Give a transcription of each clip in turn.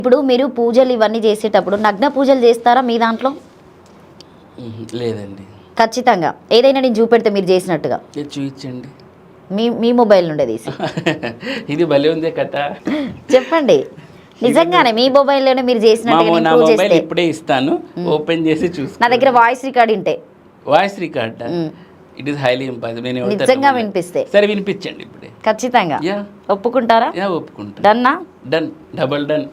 ఇప్పుడు మీరు పూజలు ఇవన్నీ చేసేటప్పుడు నగ్న పూజలు చేస్తారా మీ దాంట్లో? లేదండి. ఖచ్చితంగా ఏదైనా నేను చూపెడితే మీరు చేసినట్టుగా చూపించండి. మీ మొబైల్ నుండే తీసి ఇది భలే ఉందే కథ. చెప్పండి. నిజంగానే మీ మొబైల్లోనే మీరు చేసినట్టుగా నేను ప్రూవ్ చేస్తే ఇప్పుడే ఇస్తాను, ఓపెన్ చేసి చూసి. నా దగ్గర వాయిస్ రికార్డ్ ఉంటే. Voice record it is highly impossible. నేను నిజంగా వినిపిస్తే సరే వినిపించండి ఇప్పుడే. ఖచ్చితంగా ఒప్పుకుంటారా? ఒప్పుకుంటా. డన్నా? Done, double done.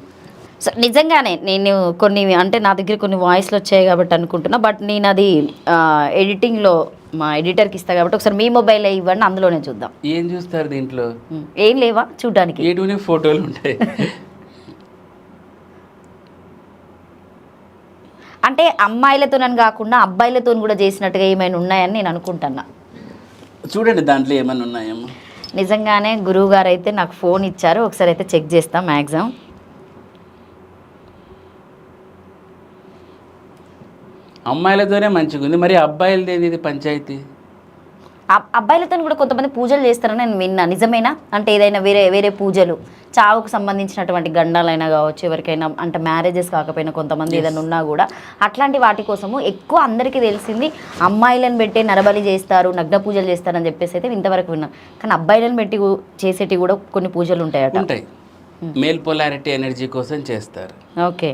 సో నిజంగానే నేను కొన్ని అంటే నా దగ్గర కొన్ని వాయిస్లు వచ్చాయి కాబట్టి అనుకుంటున్నా, బట్ నేను అది ఎడిటింగ్లో మా ఎడిటర్కి ఇస్తా కాబట్టి ఒకసారి మీ మొబైల్లో ఇవ్వండి, అందులోనే చూద్దాం. ఏం చూస్తారు దీంట్లో? ఏం లేవా చూడడానికి? ఏటునే ఫోటోలు ఉంటాయి. అంటే అమ్మాయిలతోనని కాకుండా అబ్బాయిలతో కూడా చేసినట్టుగా ఏమైనా ఉన్నాయని నేను అనుకుంటున్నా. చూడండి దాంట్లో ఏమైనా ఉన్నాయేమో. నిజంగానే గురువు గారు అయితే నాకు ఫోన్ ఇచ్చారు, ఒకసారి అయితే చెక్ చేస్తాం. మ్యాక్సిమం అమ్మాయిలతోనే మంచిగా ఉంది, మరి అబ్బాయిలది ఇది పంచాయతీ. అబ్బాయిలతో కూడా కొంతమంది పూజలు చేస్తారని నేను విన్నా, నిజమేనా? అంటే ఏదైనా వేరే వేరే పూజలు, చావుకు సంబంధించినటువంటి గండాలైనా కావచ్చు, ఎవరికైనా అంటే మ్యారేజెస్ కాకపోయినా కొంతమంది ఏదైనా ఉన్నా కూడా అట్లాంటి వాటి కోసము ఎక్కువ అందరికీ తెలిసింది అమ్మాయిలను పెట్టి నరబలి చేస్తారు, నగ్న పూజలు చేస్తారని చెప్పేసి అయితే ఇంతవరకు విన్నాను. కానీ అబ్బాయిలను పెట్టి చేసేటివి కూడా కొన్ని పూజలు ఉంటాయట. ఉంటాయి, మేల్ పొలారిటీ ఎనర్జీ కోసం చేస్తారు. ఓకే.